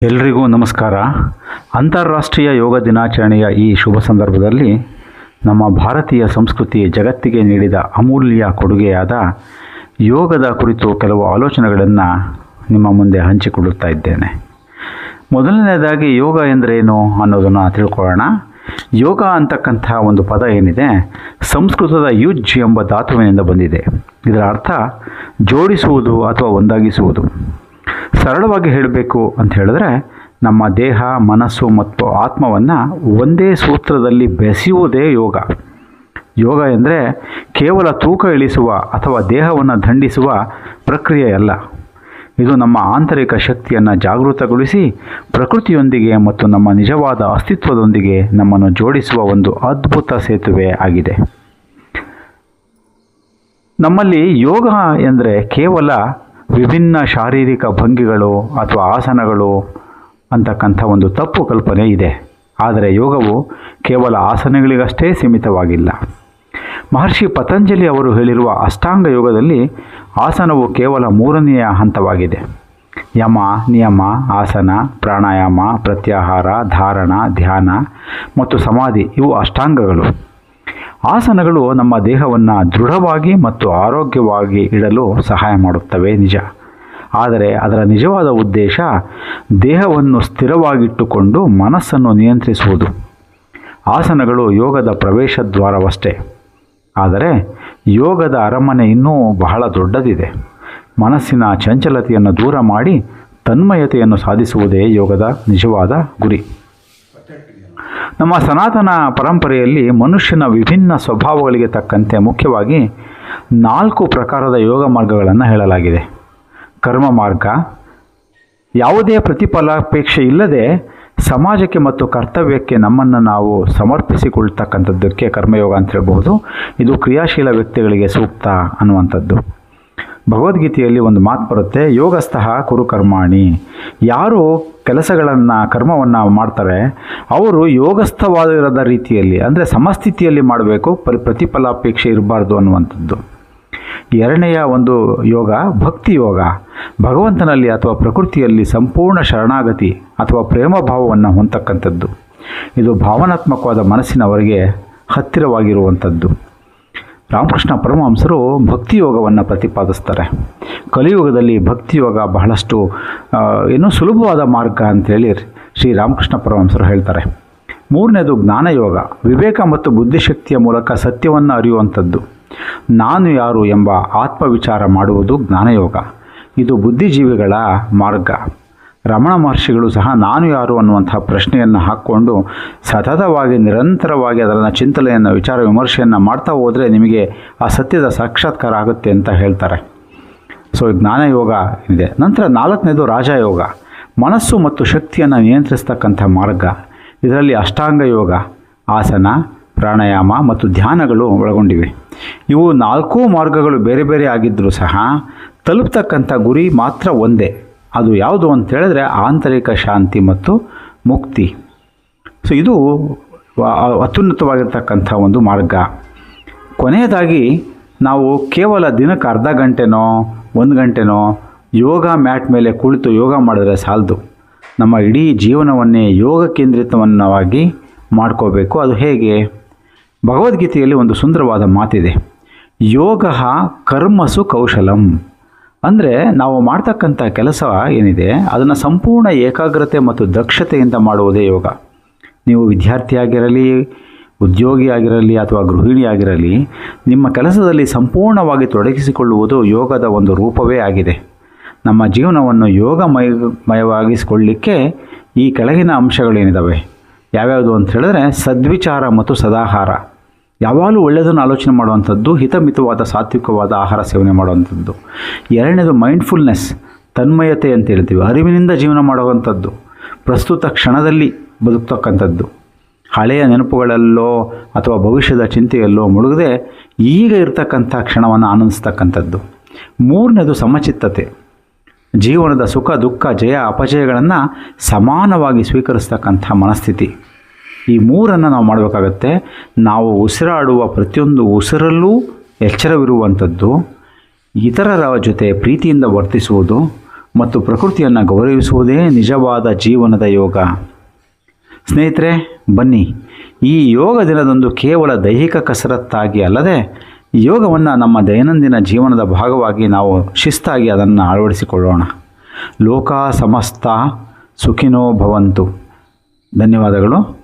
ಎಲ್ರಿಗೂ ನಮಸ್ಕಾರ. ಅಂತಾರಾಷ್ಟ್ರೀಯ ಯೋಗ ದಿನಾಚರಣೆಯ ಈ ಶುಭ ಸಂದರ್ಭದಲ್ಲಿ ನಮ್ಮ ಭಾರತೀಯ ಸಂಸ್ಕೃತಿ ಜಗತ್ತಿಗೆ ನೀಡಿದ ಅಮೂಲ್ಯ ಕೊಡುಗೆಯಾದ ಯೋಗದ ಕುರಿತು ಕೆಲವು ಆಲೋಚನೆಗಳನ್ನು ನಿಮ್ಮ ಮುಂದೆ ಹಂಚಿಕೊಳ್ಳುತ್ತಾ ಇದ್ದೇನೆ. ಮೊದಲನೇದಾಗಿ ಯೋಗ ಎಂದರೇನು ಅನ್ನೋದನ್ನು ತಿಳ್ಕೊಳ್ಳೋಣ. ಯೋಗ ಅಂತಕ್ಕಂಥ ಒಂದು ಪದ ಏನಿದೆ, ಸಂಸ್ಕೃತದ ಯುಜ್ ಎಂಬ ಧಾತುವಿನಿಂದ ಬಂದಿದೆ. ಇದರ ಅರ್ಥ ಜೋಡಿಸುವುದು ಅಥವಾ ಒಂದಾಗಿಸುವುದು. ಸರಳವಾಗಿ ಹೇಳಬೇಕು ಅಂತ ಹೇಳಿದ್ರೆ, ನಮ್ಮ ದೇಹ, ಮನಸ್ಸು ಮತ್ತು ಆತ್ಮವನ್ನು ಒಂದೇ ಸೂತ್ರದಲ್ಲಿ ಬೆಸೆಯುವುದೇ ಯೋಗ. ಯೋಗ ಎಂದರೆ ಕೇವಲ ತೂಕ ಇಳಿಸುವ ಅಥವಾ ದೇಹವನ್ನು ದಂಡಿಸುವ ಪ್ರಕ್ರಿಯೆಯಲ್ಲ. ಇದು ನಮ್ಮ ಆಂತರಿಕ ಶಕ್ತಿಯನ್ನು ಜಾಗೃತಗೊಳಿಸಿ ಪ್ರಕೃತಿಯೊಂದಿಗೆ ಮತ್ತು ನಮ್ಮ ನಿಜವಾದ ಅಸ್ತಿತ್ವದೊಂದಿಗೆ ನಮ್ಮನ್ನು ಜೋಡಿಸುವ ಒಂದು ಅದ್ಭುತ ಸೇತುವೆ ಆಗಿದೆ. ನಮ್ಮಲ್ಲಿ ಯೋಗ ಎಂದರೆ ಕೇವಲ ವಿಭಿನ್ನ ಶಾರೀರಿಕ ಭಂಗಿಗಳು ಅಥವಾ ಆಸನಗಳು ಅಂತಕ್ಕಂಥ ಒಂದು ತಪ್ಪು ಕಲ್ಪನೆ ಇದೆ. ಆದರೆ ಯೋಗವು ಕೇವಲ ಆಸನಗಳಿಗಷ್ಟೇ ಸೀಮಿತವಾಗಿಲ್ಲ. ಮಹರ್ಷಿ ಪತಂಜಲಿ ಅವರು ಹೇಳಿರುವ ಅಷ್ಟಾಂಗ ಯೋಗದಲ್ಲಿ ಆಸನವು ಕೇವಲ ಮೂರನೆಯ ಹಂತವಾಗಿದೆ. ಯಮ, ನಿಯಮ, ಆಸನ, ಪ್ರಾಣಾಯಾಮ, ಪ್ರತ್ಯಾಹಾರ, ಧಾರಣ, ಧ್ಯಾನ ಮತ್ತು ಸಮಾಧಿ ಇವು ಅಷ್ಟಾಂಗಗಳು. ಆಸನಗಳು ನಮ್ಮ ದೇಹವನ್ನು ದೃಢವಾಗಿ ಮತ್ತು ಆರೋಗ್ಯವಾಗಿ ಇಡಲು ಸಹಾಯ ಮಾಡುತ್ತವೆ ನಿಜ. ಆದರೆ ಅದರ ನಿಜವಾದ ಉದ್ದೇಶ ದೇಹವನ್ನು ಸ್ಥಿರವಾಗಿಟ್ಟುಕೊಂಡು ಮನಸ್ಸನ್ನು ನಿಯಂತ್ರಿಸುವುದು. ಆಸನಗಳು ಯೋಗದ ಪ್ರವೇಶ ದ್ವಾರವಷ್ಟೇ. ಆದರೆ ಯೋಗದ ಅರಮನೆ ಇನ್ನೂ ಬಹಳ ದೊಡ್ಡದಿದೆ. ಮನಸ್ಸಿನ ಚಂಚಲತೆಯನ್ನು ದೂರ ಮಾಡಿ ತನ್ಮಯತೆಯನ್ನು ಸಾಧಿಸುವುದೇ ಯೋಗದ ನಿಜವಾದ ಗುರಿ. ನಮ್ಮ ಸನಾತನ ಪರಂಪರೆಯಲ್ಲಿ ಮನುಷ್ಯನ ವಿಭಿನ್ನ ಸ್ವಭಾವಗಳಿಗೆ ತಕ್ಕಂತೆ ಮುಖ್ಯವಾಗಿ 4 ಪ್ರಕಾರದ ಯೋಗ ಮಾರ್ಗಗಳನ್ನು ಹೇಳಲಾಗಿದೆ. ಕರ್ಮ ಮಾರ್ಗ, ಯಾವುದೇ ಪ್ರತಿಫಲಾಪೇಕ್ಷೆ ಇಲ್ಲದೆ ಸಮಾಜಕ್ಕೆ ಮತ್ತು ಕರ್ತವ್ಯಕ್ಕೆ ನಮ್ಮನ್ನು ನಾವು ಸಮರ್ಪಿಸಿಕೊಳ್ತಕ್ಕಂಥದ್ದಕ್ಕೆ ಕರ್ಮಯೋಗ ಅಂತ ಹೇಳ್ಬೋದು. ಇದು ಕ್ರಿಯಾಶೀಲ ವ್ಯಕ್ತಿಗಳಿಗೆ ಸೂಕ್ತ ಅನ್ನುವಂಥದ್ದು. ಭಗವದ್ಗೀತೆಯಲ್ಲಿ ಒಂದು ಮಾತು ಬರುತ್ತೆ, ಯೋಗಸ್ಥಃ ಕುರು ಕರ್ಮಾಣಿ. ಯಾರು ಕರ್ಮವನ್ನು ಮಾಡ್ತಾರೆ ಅವರು ಯೋಗಸ್ಥವಾದ ರೀತಿಯಲ್ಲಿ, ಅಂದರೆ ಸಮಸ್ಥಿತಿಯಲ್ಲಿ ಮಾಡಬೇಕು, ಪ್ರತಿಫಲಾಪೇಕ್ಷೆ ಇರಬಾರ್ದು ಅನ್ನುವಂಥದ್ದು. ಎರಡನೆಯ ಒಂದು ಯೋಗ ಭಕ್ತಿ ಯೋಗ. ಭಗವಂತನಲ್ಲಿ ಅಥವಾ ಪ್ರಕೃತಿಯಲ್ಲಿ ಸಂಪೂರ್ಣ ಶರಣಾಗತಿ ಅಥವಾ ಪ್ರೇಮ ಭಾವವನ್ನು ಹೊಂದತಕ್ಕಂಥದ್ದು. ಇದು ಭಾವನಾತ್ಮಕವಾದ ಮನಸ್ಸಿನವರಿಗೆ ಹತ್ತಿರವಾಗಿರುವಂಥದ್ದು. ರಾಮಕೃಷ್ಣ ಪರಮಹಂಸರು ಭಕ್ತಿಯೋಗವನ್ನು ಪ್ರತಿಪಾದಿಸ್ತಾರೆ. ಕಲಿಯುಗದಲ್ಲಿ ಭಕ್ತಿಯೋಗ ಬಹಳಷ್ಟು ಸುಲಭವಾದ ಮಾರ್ಗ ಅಂತೇಳಿ ಶ್ರೀ ರಾಮಕೃಷ್ಣ ಪರಮಹಂಸರು ಹೇಳ್ತಾರೆ. ಮೂರನೇದು ಜ್ಞಾನಯೋಗ. ವಿವೇಕ ಮತ್ತು ಬುದ್ಧಿಶಕ್ತಿಯ ಮೂಲಕ ಸತ್ಯವನ್ನು ಅರಿಯುವಂಥದ್ದು. ನಾನು ಯಾರು ಎಂಬ ಆತ್ಮವಿಚಾರ ಮಾಡುವುದು ಜ್ಞಾನಯೋಗ. ಇದು ಬುದ್ಧಿಜೀವಿಗಳ ಮಾರ್ಗ. ರಮಣ ಮಹರ್ಷಿಗಳು ಸಹ ನಾನು ಯಾರು ಅನ್ನುವಂಥ ಪ್ರಶ್ನೆಯನ್ನು ಹಾಕ್ಕೊಂಡು ಸತತವಾಗಿ ನಿರಂತರವಾಗಿ ಅದರ ಚಿಂತನೆಯನ್ನು ವಿಚಾರ ವಿಮರ್ಶೆಯನ್ನು ಮಾಡ್ತಾ ಹೋದರೆ ನಿಮಗೆ ಆ ಸತ್ಯದ ಸಾಕ್ಷಾತ್ಕಾರ ಆಗುತ್ತೆ ಅಂತ ಹೇಳ್ತಾರೆ. ಸೊ ಜ್ಞಾನಯೋಗ ಇದೆ. ನಂತರ 4ನೇದು ರಾಜಯೋಗ. ಮನಸ್ಸು ಮತ್ತು ಶಕ್ತಿಯನ್ನು ನಿಯಂತ್ರಿಸ್ತಕ್ಕಂಥ ಮಾರ್ಗ. ಇದರಲ್ಲಿ ಅಷ್ಟಾಂಗ ಯೋಗ, ಆಸನ, ಪ್ರಾಣಾಯಾಮ ಮತ್ತು ಧ್ಯಾನಗಳು ಒಳಗೊಂಡಿವೆ. ಇವು 4 ಮಾರ್ಗಗಳು ಬೇರೆ ಬೇರೆ ಆಗಿದ್ದರೂ ಸಹ ತಲುಪ್ತಕ್ಕಂಥ ಗುರಿ ಮಾತ್ರ ಒಂದೇ. ಅದು ಯಾವುದು ಅಂತ ಹೇಳಿದ್ರೆ ಆಂತರಿಕ ಶಾಂತಿ ಮತ್ತು ಮುಕ್ತಿ. ಸೊ ಇದು ಅತ್ಯುನ್ನತವಾಗಿರ್ತಕ್ಕಂಥ ಒಂದು ಮಾರ್ಗ. ಕೊನೆಯದಾಗಿ ನಾವು ಕೇವಲ ದಿನಕ್ಕೆ ಅರ್ಧ ಗಂಟೆನೋ 1 ಗಂಟೆನೋ ಯೋಗ ಮ್ಯಾಟ್ ಮೇಲೆ ಕುಳಿತು ಯೋಗ ಮಾಡಿದ್ರೆ ಸಾಲದು. ನಮ್ಮ ಇಡೀ ಜೀವನವನ್ನೇ ಯೋಗ ಕೇಂದ್ರಿತವನ್ನಾಗಿ ಮಾಡ್ಕೋಬೇಕು. ಅದು ಹೇಗೆ? ಭಗವದ್ಗೀತೆಯಲ್ಲಿ ಒಂದು ಸುಂದರವಾದ ಮಾತಿದೆ, ಯೋಗ ಕರ್ಮಸು ಕೌಶಲಂ. ಅಂದರೆ ನಾವು ಮಾಡ್ತಕ್ಕಂಥ ಕೆಲಸ ಏನಿದೆ ಅದನ್ನು ಸಂಪೂರ್ಣ ಏಕಾಗ್ರತೆ ಮತ್ತು ದಕ್ಷತೆಯಿಂದ ಮಾಡುವುದೇ ಯೋಗ. ನೀವು ವಿದ್ಯಾರ್ಥಿಯಾಗಿರಲಿ, ಉದ್ಯೋಗಿಯಾಗಿರಲಿ ಅಥವಾ ಗೃಹಿಣಿಯಾಗಿರಲಿ, ನಿಮ್ಮ ಕೆಲಸದಲ್ಲಿ ಸಂಪೂರ್ಣವಾಗಿ ತೊಡಗಿಸಿಕೊಳ್ಳುವುದು ಯೋಗದ ಒಂದು ರೂಪವೇ ಆಗಿದೆ. ನಮ್ಮ ಜೀವನವನ್ನು ಯೋಗಮಯವಾಗಿಸಿಕೊಳ್ಳಿಕ್ಕೆ ಈ ಕೆಳಗಿನ ಅಂಶಗಳೇನಿದ್ದಾವೆ ಯಾವ್ಯಾವುದು ಅಂತ ಹೇಳಿದ್ರೆ, ಸದ್ವಿಚಾರ ಮತ್ತು ಸದಾಹಾರ. ಯಾವಾಗಲೂ ಒಳ್ಳೆಯದನ್ನು ಆಲೋಚನೆ ಮಾಡುವಂಥದ್ದು, ಹಿತಮಿತವಾದ ಸಾತ್ವಿಕವಾದ ಆಹಾರ ಸೇವನೆ ಮಾಡುವಂಥದ್ದು. ಎರಡನೇದು ಮೈಂಡ್ಫುಲ್ನೆಸ್, ತನ್ಮಯತೆ ಅಂತ ಹೇಳ್ತೀವಿ, ಅರಿವಿನಿಂದ ಜೀವನ ಮಾಡುವಂಥದ್ದು, ಪ್ರಸ್ತುತ ಕ್ಷಣದಲ್ಲಿ ಬದುಕ್ತಕ್ಕಂಥದ್ದು, ಹಳೆಯ ನೆನಪುಗಳಲ್ಲೋ ಅಥವಾ ಭವಿಷ್ಯದ ಚಿಂತೆಯಲ್ಲೋ ಮುಳುಗದೆ ಈಗ ಇರತಕ್ಕಂಥ ಕ್ಷಣವನ್ನು ಆನಂದಿಸ್ತಕ್ಕಂಥದ್ದು. ಮೂರನೇದು ಸಮಚಿತ್ತತೆ, ಜೀವನದ ಸುಖ ದುಃಖ ಜಯ ಅಪಜಯಗಳನ್ನು ಸಮಾನವಾಗಿ ಸ್ವೀಕರಿಸ್ತಕ್ಕಂಥ ಮನಸ್ಥಿತಿ. ಈ ಮೂರನ್ನು ನಾವು ಮಾಡಬೇಕಾಗತ್ತೆ. ನಾವು ಉಸಿರಾಡುವ ಪ್ರತಿಯೊಂದು ಉಸಿರಲ್ಲೂ ಎಚ್ಚರವಿರುವಂಥದ್ದು, ಇತರರ ಜೊತೆ ಪ್ರೀತಿಯಿಂದ ವರ್ತಿಸುವುದು ಮತ್ತು ಪ್ರಕೃತಿಯನ್ನು ಗೌರವಿಸುವುದೇ ನಿಜವಾದ ಜೀವನದ ಯೋಗ. ಸ್ನೇಹಿತರೆ, ಬನ್ನಿ ಈ ಯೋಗ ದಿನದಂದು ಕೇವಲ ದೈಹಿಕ ಕಸರತ್ತಾಗಿ ಅಲ್ಲದೆ ಯೋಗವನ್ನು ನಮ್ಮ ದೈನಂದಿನ ಜೀವನದ ಭಾಗವಾಗಿ ನಾವು ಶಿಸ್ತಾಗಿ ಅದನ್ನು ಅಳವಡಿಸಿಕೊಳ್ಳೋಣ. ಲೋಕ ಸಮಸ್ತ ಸುಖಿನೋ ಭವಂತು. ಧನ್ಯವಾದಗಳು.